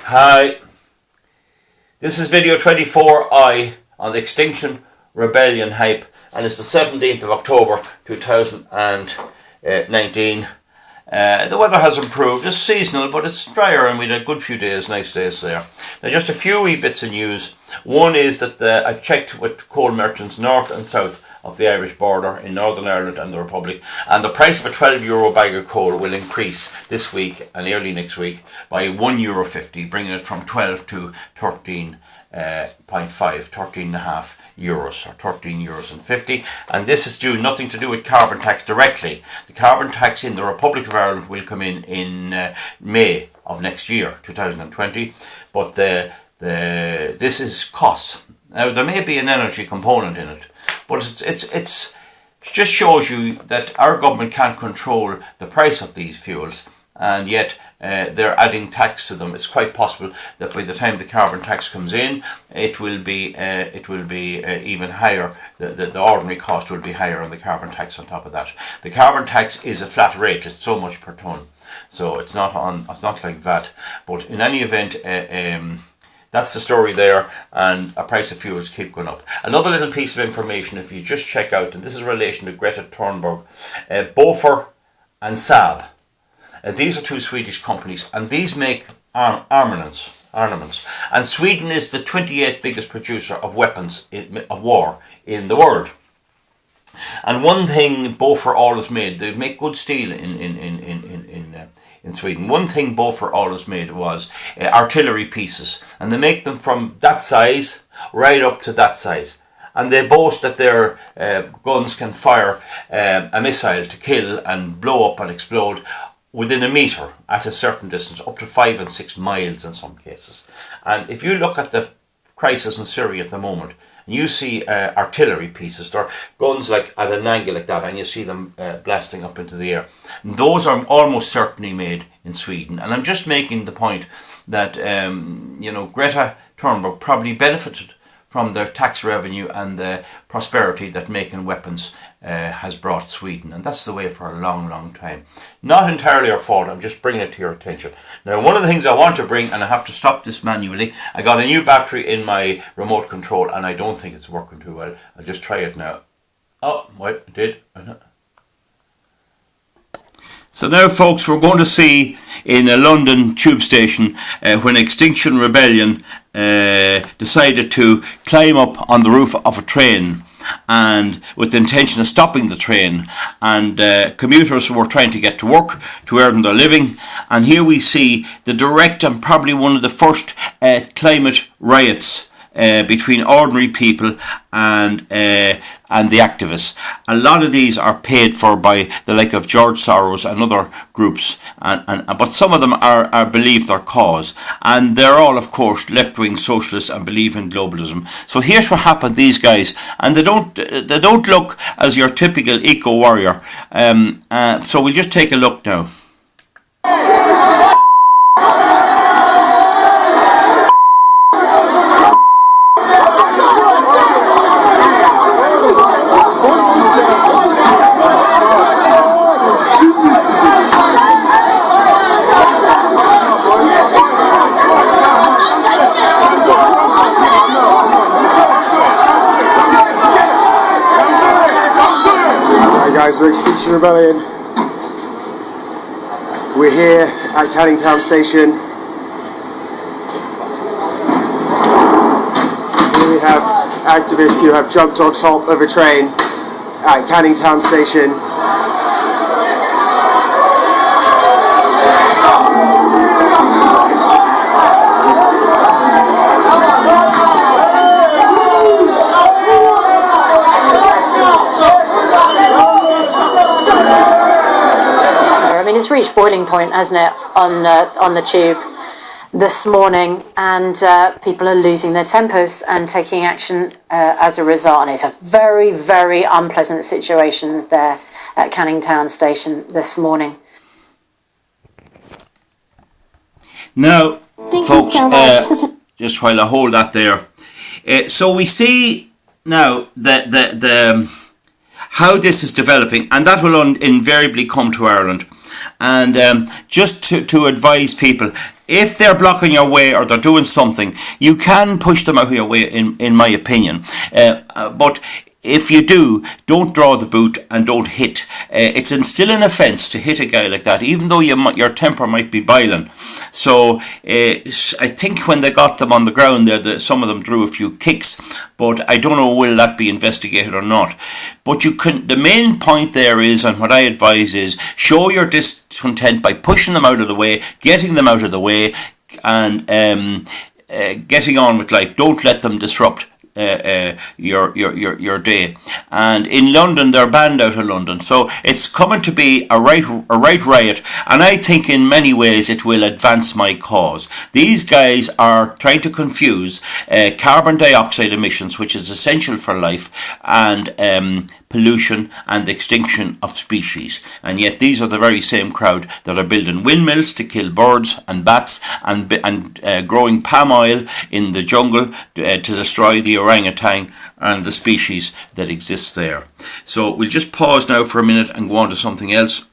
Hi, this is video 24I on the Extinction Rebellion hype, and it's the 17th of October 2019. The weather has improved. It's seasonal, but it's drier, and we had a good few days, nice days there. Now, just a few wee bits of news. One is that I've checked with coal merchants north and south of the Irish border in Northern Ireland and the Republic, and the price of a €12 bag of coal will increase this week and early next week by €1.50, bringing it from 12 to 13.5 euros, or €13.50, and this is due nothing to do with carbon tax directly. The carbon tax in the Republic of Ireland will come in May of next year, 2020, but this is costs. Now, there may be an energy component in it, but it just shows you that our government can't control the price of these fuels, and yet they're adding tax to them. It's quite possible that by the time the carbon tax comes in, it will be even higher. The ordinary cost will be higher, and the carbon tax on top of that. The carbon tax is a flat rate; it's so much per tonne, so it's not like VAT. But in any event, that's the story there, and our price of fuels keep going up. Another little piece of information, if you just check out, and this is in relation to Greta Thunberg, Bofors and Saab. These are two Swedish companies, and these make armaments. And Sweden is the 28th biggest producer of weapons of war in the world. And one thing Bofors always made, they make good steel in Sweden. One thing Bofors always made was artillery pieces, and they make them from that size right up to that size. And they boast that their guns can fire a missile to kill and blow up and explode within a metre at a certain distance, up to 5 and 6 miles in some cases. And if you look at the crisis in Syria at the moment, and you see artillery pieces, they're guns like at an angle like that, and you see them blasting up into the air. And those are almost certainly made in Sweden. And I'm just making the point that Greta Thunberg probably benefited from their tax revenue and the prosperity that making weapons has brought Sweden, and that's the way for a long, long time. Not entirely our fault, I'm just bringing it to your attention. Now, one of the things I want to bring, and I have to stop this manually, I got a new battery in my remote control, and I don't think it's working too well. I'll just try it now. Oh, well, it did. So now, folks, we're going to see in a London tube station when Extinction Rebellion decided to climb up on the roof of a train, and with the intention of stopping the train, and commuters were trying to get to work to earn their living. And here we see the direct and probably one of the first climate riots between ordinary people and the activists. A lot of these are paid for by the like of George Soros and other groups, but some of them are believe their cause, and they're all, of course, left-wing socialists and believe in globalism. So here's what happened to these guys, and they don't look as your typical eco warrior. So we'll just take a look now. We're Extinction Rebellion. We're here at Canning Town Station. Here we have activists who have jumped on top of a train at Canning Town Station. It's reached boiling point, hasn't it, on the tube this morning, and people are losing their tempers and taking action as a result. And it's a very, very unpleasant situation there at Canning Town Station this morning. Now, folks, just while I hold that there, so we see now that how this is developing, and that will invariably come to Ireland. And just to advise people, if they're blocking your way or they're doing something, you can push them out of your way, in my opinion. But if you do, don't draw the boot and don't hit. It's still an offence to hit a guy like that, even though your temper might be boiling. So I think when they got them on the ground there, some of them drew a few kicks, but I don't know will that be investigated or not. But the main point there is, and what I advise is, show your discontent by pushing them out of the way, getting them out of the way, and getting on with life. Don't let them disrupt your day. And in London, they're banned out of London, so it's coming to be a right riot, and I think in many ways it will advance my cause. These guys are trying to confuse carbon dioxide emissions, which is essential for life, and pollution and the extinction of species, and yet these are the very same crowd that are building windmills to kill birds and bats, and growing palm oil in the jungle to destroy the orangutan and the species that exists there. So we'll just pause now for a minute and go on to something else.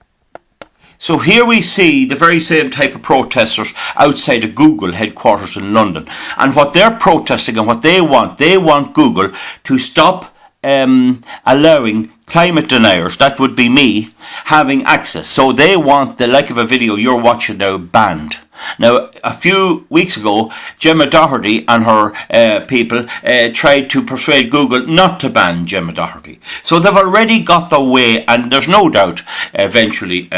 So here we see the very same type of protesters outside of Google headquarters in London, and what they're protesting and what they want Google to stop allowing climate deniers, that would be me, having access. So they want the like of a video you're watching now banned. Now, a few weeks ago, Gemma Doherty and her people tried to persuade Google not to ban Gemma Doherty. So they've already got their way, and there's no doubt eventually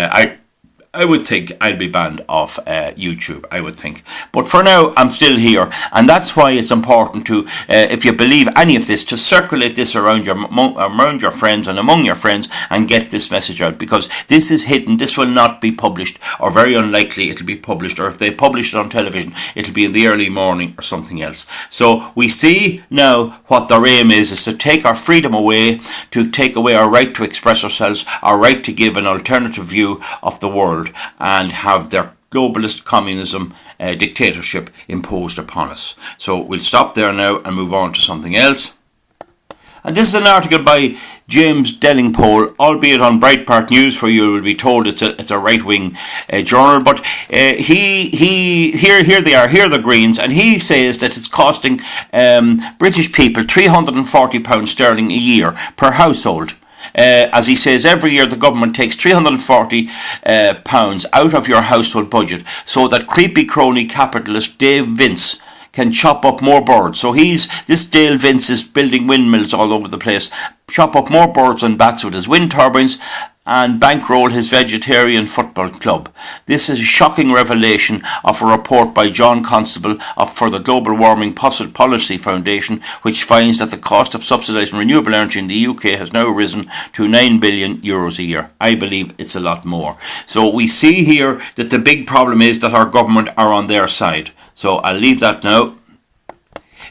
I would think I'll be banned off YouTube, I would think. But for now, I'm still here. And that's why it's important to, if you believe any of this, to circulate this around your friends and among your friends and get this message out. Because this is hidden. This will not be published, or very unlikely it'll be published. Or if they publish it on television, it'll be in the early morning or something else. So we see now what their aim is to take our freedom away, to take away our right to express ourselves, our right to give an alternative view of the world, and have their globalist communism dictatorship imposed upon us. So we'll stop there now and move on to something else. And this is an article by James Dellingpole, albeit on Breitbart News, where you will be told it's a right-wing journal. But here they are, here are the Greens, and he says that it's costing British people £340 sterling a year per household. As he says, every year the government takes £340 out of your household budget, so that creepy crony capitalist Dave Vince can chop up more birds. So this Dale Vince is building windmills all over the place, chop up more birds and bats with his wind turbines, and bankroll his vegetarian football club. This is a shocking revelation of a report by John Constable for the Global Warming Policy Foundation, which finds that the cost of subsidising renewable energy in the UK has now risen to €9 billion a year. I believe it's a lot more. So we see here that the big problem is that our government are on their side. So I'll leave that now.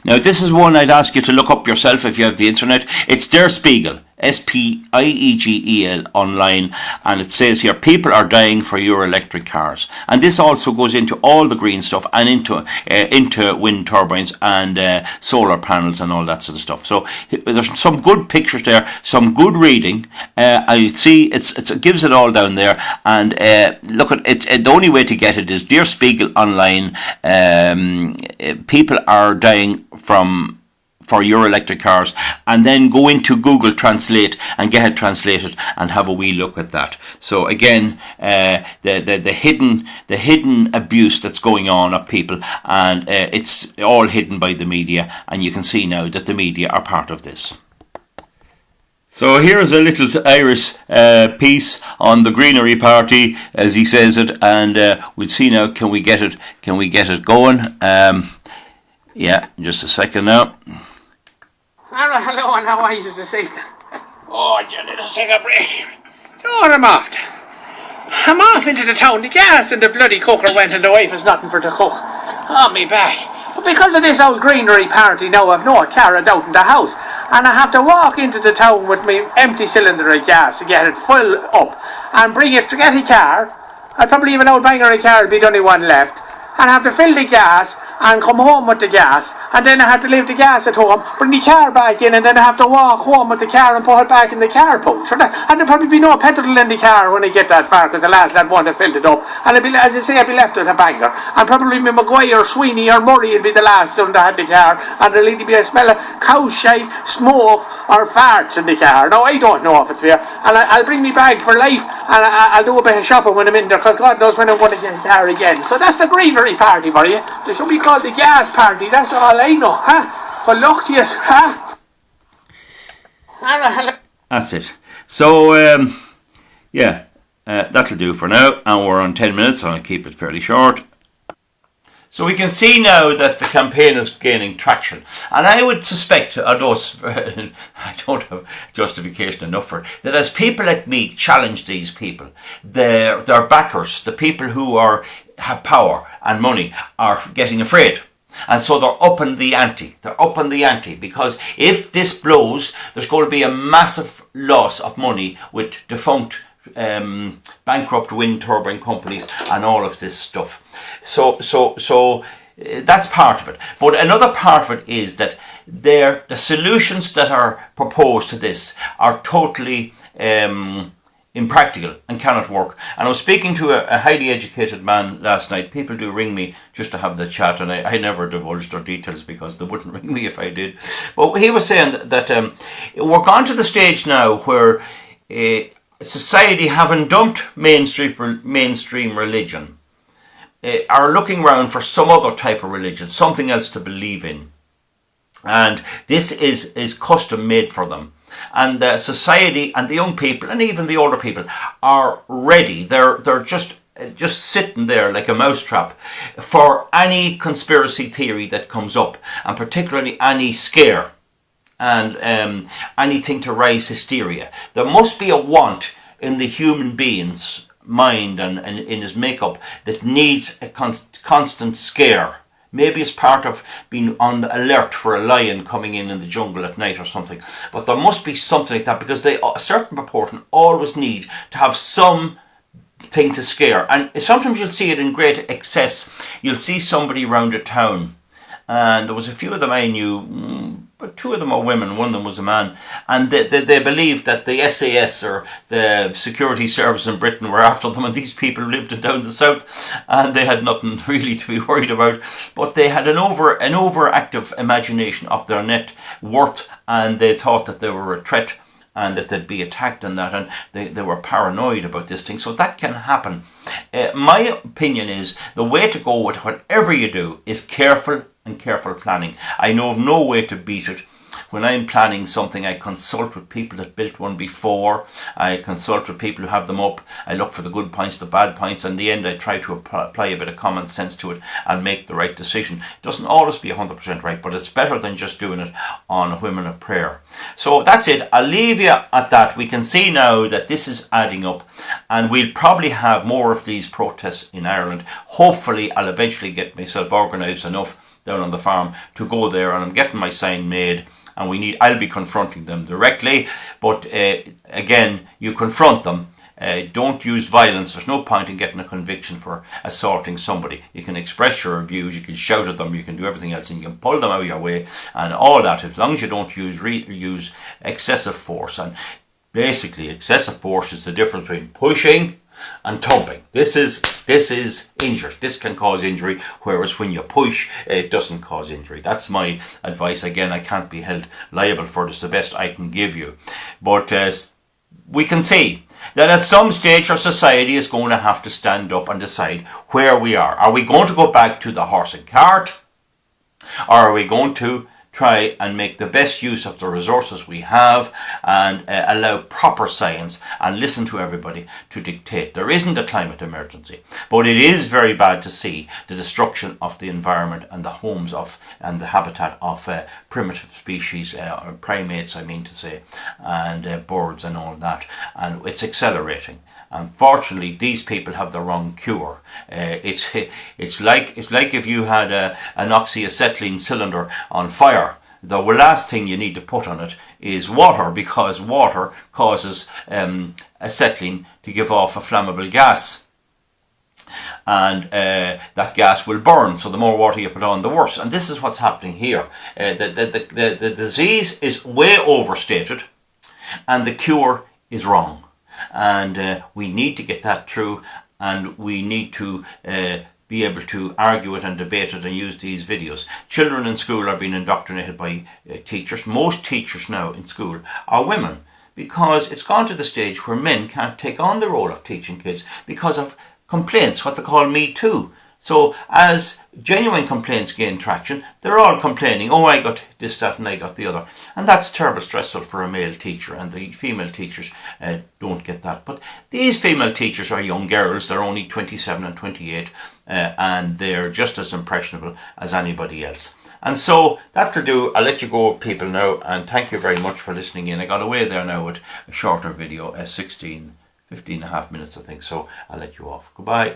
Now this is one I'd ask you to look up yourself if you have the internet. It's Der Spiegel, SPIEGEL online, and it says here, people are dying for your electric cars. And this also goes into all the green stuff, and into wind turbines and solar panels and all that sort of stuff. So there's some good pictures there, some good reading. I see it gives it all down there, and look at it. The only way to get it is Der Spiegel online. People are dying for your electric cars, and then go into Google Translate and get it translated and have a wee look at that. So again, the hidden abuse that's going on of people, and it's all hidden by the media, and you can see now that the media are part of this. So here's a little Irish piece on the Greenery Party, as he says it, and we'll see now. Can we get it going? Yeah, just a second now. Hello, and how are you this evening? Oh, just take a break. Oh, I'm off. I'm off into the town. The gas in the bloody cooker went, and the wife has nothing for the cook. Oh, me back. But because of this old Greenery Party now, I've no carrot out in the house, and I have to walk into the town with my empty cylinder of gas to get it full up and bring it to get a car. I'd probably even out buying a car, there'd be only one left, and have to fill the gas and come home with the gas, and then I have to leave the gas at home, bring the car back in, and then I have to walk home with the car and put it back in the car pouch. And there'll probably be no petrol in the car when I get that far, because the lads that one have filled it up, and as I say, I'll be left with a banger. And probably me Maguire, Sweeney or Murray will be the last one that had the car, and there'll either be a smell of cow shite, smoke or farts in the car. Now I don't know if it's there, and I'll bring me bag for life, and I'll do a bit of shopping when I'm in there, because God knows when I'm going to get a car again. So that's the greenery party for you. They should be called the gas party, that's all I know, huh? Good luck to you, huh? That's it. So, that'll do for now, and we're on 10 minutes, and I'll keep it fairly short. So we can see now that the campaign is gaining traction, and I would suspect, although I don't have justification enough for it, that as people like me challenge these people, their backers, the people who have power and money, are getting afraid. And so they're upping the ante. They're upping the ante, because if this blows, there's going to be a massive loss of money with defunct bankrupt wind turbine companies and all of this stuff. So that's part of it. But another part of it is that the solutions that are proposed to this are totally impractical and cannot work. And I was speaking to a highly educated man last night. People do ring me just to have the chat, and I never divulged their details because they wouldn't ring me if I did. But he was saying that we're gone to the stage now where society, having dumped mainstream religion, are looking around for some other type of religion, something else to believe in. And this is custom made for them. And the society and the young people and even the older people are ready. They're just sitting there like a mousetrap for any conspiracy theory that comes up, and particularly any scare and anything to raise hysteria. There must be a want in the human being's mind and in his makeup that needs a constant scare. Maybe it's part of being on the alert for a lion coming in the jungle at night or something. But there must be something like that, because a certain proportion always need to have some thing to scare. And sometimes you'll see it in great excess. You'll see somebody around a town, and there was a few of them I knew, but two of them are women, one of them was a man, and they believed that the SAS or the security service in Britain were after them, and these people lived down the south, and they had nothing really to be worried about. But they had an overactive imagination of their net worth, and they thought that they were a threat and that they'd be attacked and that, and they were paranoid about this thing. So that can happen. My opinion is the way to go with whatever you do is careful planning. I know of no way to beat it. When I'm planning something, I consult with people that built one before. I consult with people who have them up. I look for the good points, the bad points. In the end, I try to apply a bit of common sense to it and make the right decision. It doesn't always be 100% right, but it's better than just doing it on a whim and a prayer. So that's it. I'll leave you at that. We can see now that this is adding up, and we'll probably have more of these protests in Ireland. Hopefully, I'll eventually get myself organised enough down on the farm to go there, and I'm getting my sign made. And I'll be confronting them directly, but again, you confront them. Don't use violence. There's no point in getting a conviction for assaulting somebody. You can express your views, you can shout at them, you can do everything else, and you can pull them out of your way, and all that, as long as you don't use excessive force. And basically, excessive force is the difference between pushing and tumbling. This is injured. This can cause injury, whereas when you push, it doesn't cause injury. That's my advice. Again, I can't be held liable for this. The best I can give you. But we can see that at some stage our society is going to have to stand up and decide where we are. Are we going to go back to the horse and cart? Or are we going to try and make the best use of the resources we have and allow proper science and listen to everybody to dictate? There isn't a climate emergency, but it is very bad to see the destruction of the environment and the homes of and the habitat of primitive species, or primates I mean to say, and birds and all that, and it's accelerating. Unfortunately, these people have the wrong cure. It's like if you had an oxyacetylene cylinder on fire. The last thing you need to put on it is water, because water causes acetylene to give off a flammable gas. and that gas will burn. So the more water you put on, the worse. And this is what's happening here. The disease is way overstated, and the cure is wrong. And we need to get that through, and we need to be able to argue it and debate it and use these videos. Children in school are being indoctrinated by teachers. Most teachers now in school are women, because it's gone to the stage where men can't take on the role of teaching kids because of complaints, what they call Me Too. So as genuine complaints gain traction, they're all complaining, oh, I got this, that, and I got the other. And that's terrible stressful for a male teacher, and the female teachers don't get that. But these female teachers are young girls. They're only 27 and 28, and they're just as impressionable as anybody else. And so that'll do. I'll let you go, people, now, and thank you very much for listening in. I got away there now with a shorter video, 15 and a half minutes, I think, so I'll let you off. Goodbye.